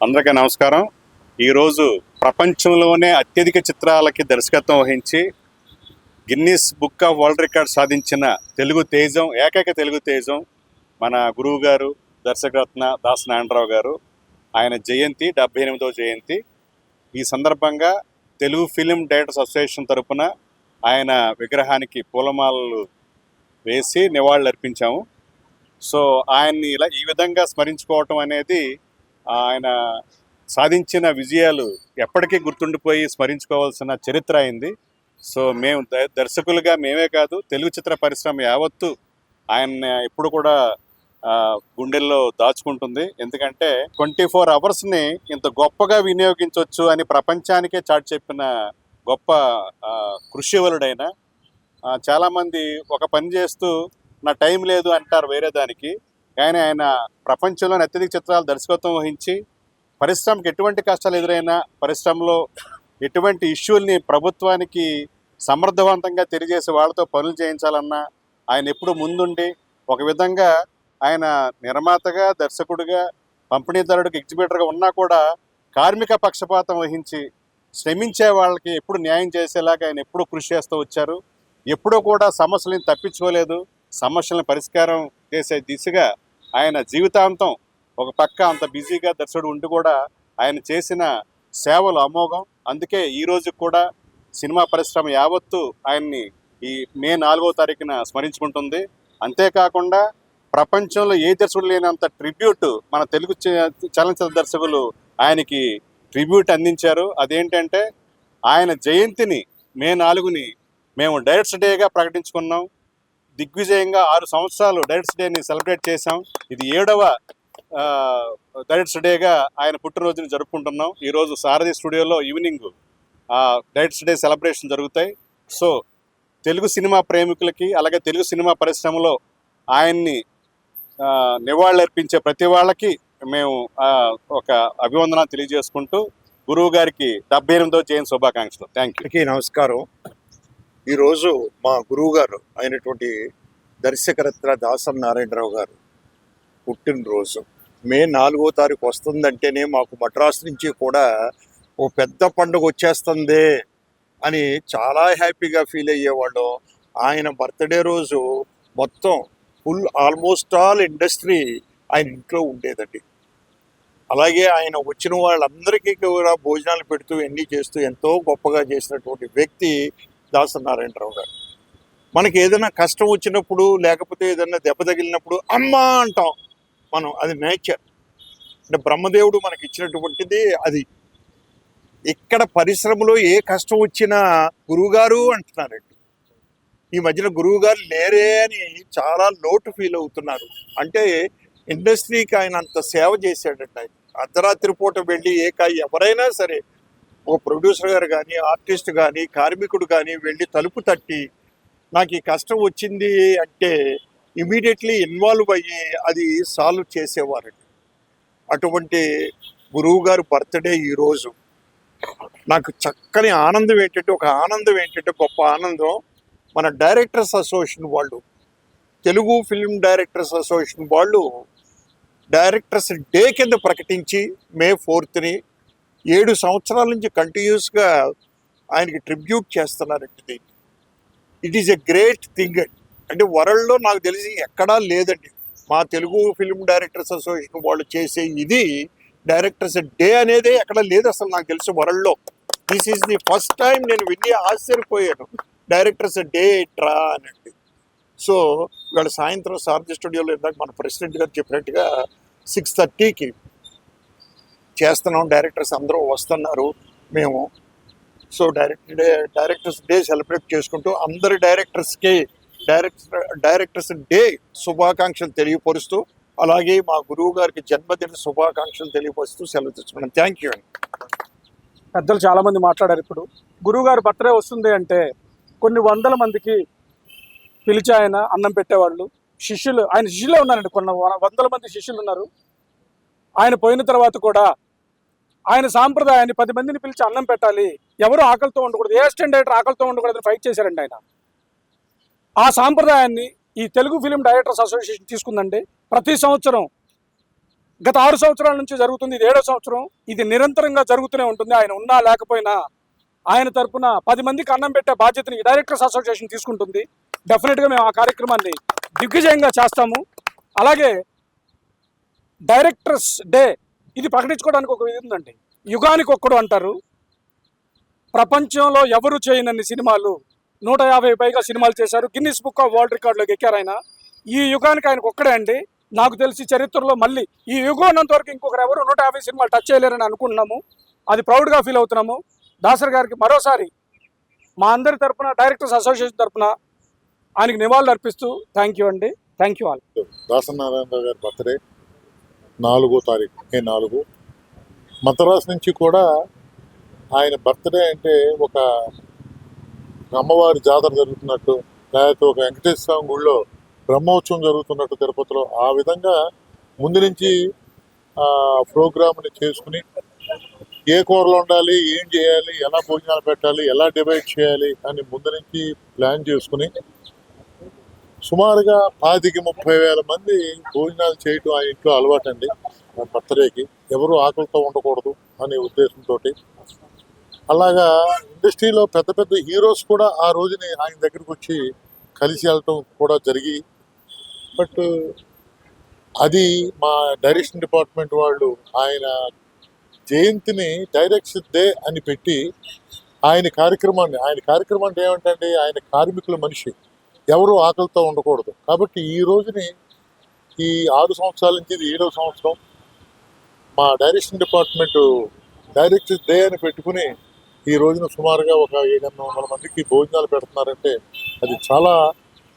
అందరికీ నమస్కారం. ఈరోజు ప్రపంచంలోనే అత్యధిక చిత్రాలకి దర్శకత్వం వహించి Guinness book of world record సాధించిన ఏకైక తెలుగు తేజం మన గురువు గారు దర్శకరత్న దాసరి నారాయణరావు గారు. ఆయన జయంతి 78వ జయంతి. ఈ సందర్భంగా తెలుగు ఫిలిం డైరెక్టర్స్ అసోసియేషన్ తరపున ఆయన విగ్రహానికి పూలమాలలు వేసి నివాళులు అర్పించాము. సో ఆయన్ని ఈ విధంగా స్మరించుకోవటం అనేది ఆయన సాధించిన విజయాలు ఎప్పటికీ గుర్తుండిపోయి స్మరించుకోవాల్సిన చరిత్ర అయింది. సో మేము దర్శకులుగా మేమే కాదు, తెలుగు చిత్ర పరిశ్రమ యావత్తు ఆయన ఎప్పుడు కూడా గుండెల్లో దాచుకుంటుంది. ఎందుకంటే 24 అవర్స్ని ఇంత గొప్పగా వినియోగించవచ్చు అని ప్రపంచానికే చాటి చెప్పిన గొప్ప కృషివలుడైన. చాలామంది ఒక పని చేస్తూ నా టైం లేదు అంటారు వేరే దానికి, కానీ ఆయన ప్రపంచంలోని అత్యధిక చిత్రాలు దర్శకత్వం వహించి పరిశ్రమకి ఎటువంటి కష్టాలు ఎదురైనా, పరిశ్రమలో ఎటువంటి ఇష్యూల్ని ప్రభుత్వానికి సమర్థవంతంగా తెలియజేసి వాళ్ళతో పనులు చేయించాలన్నా ఆయన ఎప్పుడు ముందుండి, ఒక విధంగా ఆయన నిర్మాతగా, దర్శకుడిగా, పంపిణీదారుడికి, ఎగ్జిబిటర్గా ఉన్నా కూడా కార్మిక పక్షపాతం వహించి శ్రమించే వాళ్ళకి ఎప్పుడు న్యాయం చేసేలాగా ఆయన ఎప్పుడూ కృషి చేస్తూ వచ్చారు. ఎప్పుడూ కూడా సమస్యలను తప్పించుకోలేదు. సమస్యలను పరిష్కారం చేసే దిశగా ఆయన జీవితాంతం ఒక పక్క అంత బిజీగా దర్శకుడు ఉండి కూడా ఆయన చేసిన సేవలు అమోఘం. అందుకే ఈరోజు కూడా సినిమా పరిశ్రమ యావత్తు ఆయన్ని ఈ మే 4వ తారీఖున స్మరించుకుంటుంది. అంతేకాకుండా ప్రపంచంలో ఏ దర్శకుడు లేనంత ట్రిబ్యూట్ మన తెలుగు చలనచిత్ర దర్శకులు ఆయనకి ట్రిబ్యూట్ అందించారు. అదేంటంటే ఆయన జయంతిని మే 4ని మేము డైరెక్టర్స్ డేగా ప్రకటించుకున్నాం. దిగ్విజయంగా 6 సంవత్సరాలు డైరెక్టర్స్ డేని సెలబ్రేట్ చేశాం. ఇది 7వ డైరెక్టర్స్ డేగా ఆయన పుట్టినరోజుని జరుపుకుంటున్నాం. ఈరోజు సారథి స్టూడియోలో ఈవినింగ్ డైరెక్టర్స్ డే సెలబ్రేషన్ జరుగుతాయి. సో తెలుగు సినిమా ప్రేమికులకి, అలాగే తెలుగు సినిమా పరిశ్రమలో ఆయన్ని నివాళులర్పించే ప్రతి వాళ్ళకి మేము ఒక అభివందన తెలియజేసుకుంటూ గురువు గారికి 78వ జయంతి శుభాకాంక్షలు. Thank you. నమస్కారం. ఈరోజు మా గురువు గారు అయినటువంటి దర్శకరత్న దాసరి నారాయణరావు గారు పుట్టినరోజు. మే 4వ తారీఖు వస్తుందంటేనే మాకు మద్రాసు నుంచి కూడా ఓ పెద్ద పండుగ వచ్చేస్తుంది అని చాలా హ్యాపీగా ఫీల్ అయ్యేవాళ్ళం. ఆయన బర్త్డే రోజు మొత్తం ఆల్మోస్ట్ ఆల్ ఇండస్ట్రీ ఆయన ఇంట్లో ఉండేదండి. అలాగే ఆయన వచ్చిన వాళ్ళందరికీ కూడా భోజనాలు పెడుతూ ఎన్ని చేస్తూ ఎంతో గొప్పగా చేసినటువంటి వ్యక్తి దాసరి నారాయణరావు గారు. మనకి ఏదైనా కష్టం వచ్చినప్పుడు, లేకపోతే ఏదైనా దెబ్బ తగిలినప్పుడు అమ్మా అంటాం మనం. అది నేచర్, అంటే బ్రహ్మదేవుడు మనకి ఇచ్చినటువంటిది అది. ఇక్కడ పరిశ్రమలో ఏ కష్టం వచ్చినా గురువుగారు అంటున్నారండి. ఈ మధ్యన గురువుగారు లేరే అని చాలా లోటు ఫీల్ అవుతున్నారు. అంటే ఇండస్ట్రీకి ఆయన అంత సేవ చేశాడండి. ఆయన అర్ధరాత్రి పూట వెళ్ళి ఎవరైనా సరే, ఒక ప్రొడ్యూసర్ గారు కానీ, ఆర్టిస్ట్ కానీ, కార్మికుడు కానీ వెళ్ళి తలుపు తట్టి నాకు ఈ కష్టం వచ్చింది అంటే ఇమీడియట్లీ ఇన్వాల్వ్ అయ్యి అది సాల్వ్ చేసేవారండి. అటువంటి గురువు గారు బర్త్డే ఈరోజు. నాకు చక్కని ఆనందం ఏంటంటే గొప్ప ఆనందం, మన డైరెక్టర్స్ అసోసియేషన్ వాళ్ళు, తెలుగు ఫిల్మ్ డైరెక్టర్స్ అసోసియేషన్ వాళ్ళు డైరెక్టర్స్ డే కింద ప్రకటించి మే 4ని 7 సంవత్సరాల నుంచి కంటిన్యూస్గా ఆయనకి ట్రిబ్యూట్ చేస్తున్నారండి. It is a great thing అండి. అంటే వరల్డ్లో నాకు తెలిసి ఎక్కడా లేదండి. మా తెలుగు ఫిల్మ్ డైరెక్టర్స్ అసోసియేషన్ వాళ్ళు చేసే ఇది డైరెక్టర్స్ డే అనేదే ఎక్కడ లేదు అసలు నాకు తెలిసి వరల్డ్లో. This is the first time నేను విని ఆశ్చర్యపోయాను, డైరెక్టర్స్ డే ట్రా అనండి. సో ఇవాళ సాయంత్రం సారథి స్టూడియోలో ఇందాక మన ప్రెసిడెంట్ గారు చెప్పినట్టుగా 6:30కి చేస్తున్నాం. డైరెక్టర్స్ అందరూ వస్తున్నారు మేము. సో డైరెక్టర్స్ డే సెలబ్రేట్ చేసుకుంటూ అందరి డైరెక్టర్స్ డే శుభాకాంక్షలు తెలియపరుస్తూ, అలాగే మా గురువు గారికి జన్మదిన శుభాకాంక్షలు తెలియపరుస్తూ సెలవు తెచ్చుకున్నాను. థ్యాంక్ యూ అండి. పెద్దలు చాలామంది మాట్లాడారు. ఇప్పుడు గురువు గారు బర్త్డే వస్తుంది అంటే కొన్ని వందల మందికి పిలిచి ఆయన అన్నం పెట్టేవాళ్ళు. ఆయన శిష్యులే ఉన్నారండి, కొన్ని వందల మంది శిష్యులు ఉన్నారు. ఆయన పోయిన తర్వాత కూడా ఆయన సాంప్రదాయాన్ని 10 మందిని పిలిచి అన్నం పెట్టాలి, ఎవరు ఆకలితో ఉండకూడదు, ఏ అసిస్టెంట్ డైరెక్టర్ ఆకలితో ఉండకూడదని ఫైట్ చేశారండి ఆయన. ఆ సాంప్రదాయాన్ని ఈ తెలుగు ఫిలిం డైరెక్టర్స్ అసోసియేషన్ తీసుకుందండి. ప్రతి సంవత్సరం గత 6 సంవత్సరాల నుంచి జరుగుతుంది. ఇది 7వ సంవత్సరం. ఇది నిరంతరంగా జరుగుతూనే ఉంటుంది. ఆయన ఉన్నా లేకపోయినా ఆయన తరపున 10 మందికి అన్నం పెట్టే బాధ్యతని డైరెక్టర్స్ అసోసియేషన్ తీసుకుంటుంది. డెఫినెట్గా మేము ఆ కార్యక్రమాన్ని దిగ్విజయంగా చేస్తాము. అలాగే డైరెక్టర్స్ డే ఇది ప్రకటించుకోవడానికి ఒక ఇది ఉందండి. యుగానికి ఒక్కడు అంటారు. ప్రపంచంలో ఎవరు చేయనన్ని సినిమాలు 150 పైగా సినిమాలు చేశారు. గిన్నిస్ బుక్ ఆఫ్ వరల్డ్ రికార్డులోకి ఎక్కారు ఆయన. ఈ యుగానికి ఆయనకు ఒక్కడే అండి. నాకు తెలిసి చరిత్రలో మళ్ళీ ఈ యుగం ఉన్నంత వరకు ఇంకొకరు ఎవరు 150 సినిమాలు టచ్ చేయలేరని అనుకుంటున్నాము. అది ప్రౌడ్గా ఫీల్ అవుతున్నాము. దాసరి గారికి మరోసారి మా అందరి తరపున, డైరెక్టర్స్ అసోసియేషన్ తరపున ఆయనకి నివాళులు అర్పిస్తూ థ్యాంక్ యూ అండి. Thank you all. Dasari Narayana Rao గారి బర్త్డే 4వ తారీఖు మే 4. మద్రాసు నుంచి కూడా ఆయన బర్త్డే అంటే ఒక అమ్మవారి జాతర జరుగుతున్నట్టు, లేకపోతే ఒక వెంకటేశ్వర స్వామి గుళ్ళో బ్రహ్మోత్సవం జరుగుతున్నట్టు తిరుపతిలో, ఆ విధంగా ముందు నుంచి ప్రోగ్రామ్ని చేసుకుని ఏ కూరలు ఉండాలి, ఏం చేయాలి, ఎలా భోజనాలు పెట్టాలి, ఎలా డివైడ్ చేయాలి అని ముందు నుంచి ప్లాన్ చేసుకుని సుమారుగా 25-30 వేల మంది భోజనాలు చేయటం ఆ ఇంట్లో అలవాటండి. బర్త్డేకి ఎవరు ఆకలితో ఉండకూడదు అనే ఉద్దేశంతో అలాగా ఇండస్ట్రీలో పెద్ద పెద్ద హీరోస్ కూడా ఆ రోజుని ఆయన దగ్గరికి వచ్చి కలిసి వెళ్ళటం కూడా జరిగి, బట్ అది మా డైరెక్షన్ డిపార్ట్మెంట్ వాళ్ళు ఆయన జయంతిని డైరెక్షన్ డే అని పెట్టి ఆయన కార్యక్రమం అంటే ఏమంటే ఆయన కార్మికుల మనిషి, ఎవరు ఆకలితో ఉండకూడదు. కాబట్టి ఈ రోజుని ఈ 6 సంవత్సరాల నుంచి ఇది 7వ సంవత్సరం మా డైరెక్షన్ డిపార్ట్మెంట్ డైరెక్టర్ డే అని పెట్టుకుని ఈ రోజున సుమారుగా ఒక 700 మందికి భోజనాలు పెడుతున్నారంటే అది చాలా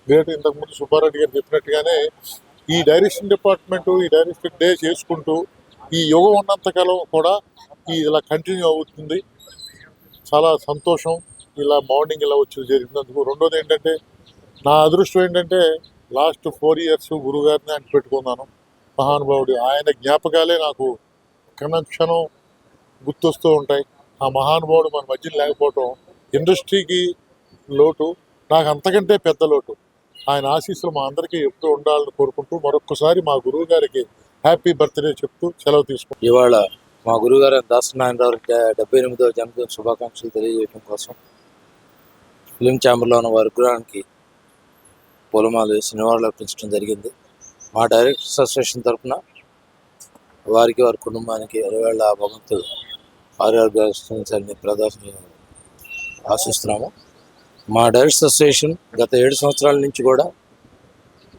గ్రేట్. ఇంతకుముందు సుబ్బారెడ్డి గారు చెప్పినట్టుగానే ఈ డైరెక్షన్ డిపార్ట్మెంట్ ఈ డైరెక్టర్ డే చేసుకుంటూ ఈ యుగం ఉన్నంతకాలం కూడా ఇలా కంటిన్యూ అవుతుంది. చాలా సంతోషం ఇలా మార్నింగ్ ఇలా వచ్చి జరిగినందుకు. రెండోది ఏంటంటే నా అదృష్టం ఏంటంటే లాస్ట్ 4 ఇయర్స్ గురుగారిని ఆయన పెట్టుకున్నాను. మహానుభావుడు, ఆయన జ్ఞాపకాలే నాకు క్షణం గుర్తొస్తూ ఉంటాయి. ఆ మహానుభావుడు మన మధ్య లేకపోవటం ఇండస్ట్రీకి లోటు, నాకు అంతకంటే పెద్ద లోటు. ఆయన ఆశీస్సులు మా అందరికీ ఎప్పుడూ ఉండాలని కోరుకుంటూ మరొక్కసారి మా గురువు గారికి హ్యాపీ బర్త్డే చెప్తూ సెలవు తీసుకుంటాం. ఇవాళ మా గురువుగారు దాసరి నారాయణరావు 78వ జన్మదిన శుభాకాంక్షలు తెలియజేయడం కోసం ఫిలిం ఛాంబర్లో ఉన్న వారి విగ్రహానికి పూలమాలు వేసి నివాళులు అర్పించడం జరిగింది. మా డైరెక్టర్స్ అసోసియేషన్ తరఫున వారికి, వారి కుటుంబానికి అరవేళ భగవంతుడు ఆరోగ్యాన్ని ప్రదర్శన ఆశిస్తున్నాము. మా డైరెక్టర్స్ అసోసియేషన్ గత 7 సంవత్సరాల నుంచి కూడా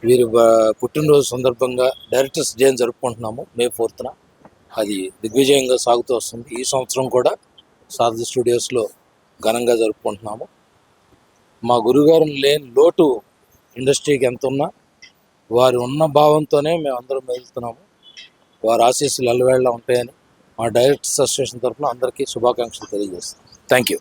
వీరి పుట్టినరోజు సందర్భంగా డైరెక్టర్స్ డే జరుపుకుంటున్నాము మే 4న. అది దిగ్విజయంగా సాగుతూ వస్తుంది. ఈ సంవత్సరం కూడా సారథి స్టూడియోస్లో ఘనంగా జరుపుకుంటున్నాము. మా గురుగారు లేని లోటు ఇండస్ట్రీకి ఎంత ఉన్నా వారు ఉన్న భావంతోనే మేము అందరం వెళ్తున్నాము. వారి ఆశీస్సులు అల్లవేళ ఉంటాయని మా డైరెక్టర్స్ అసోసియేషన్ తరఫున అందరికీ శుభాకాంక్షలు తెలియజేస్తాం. Thank you.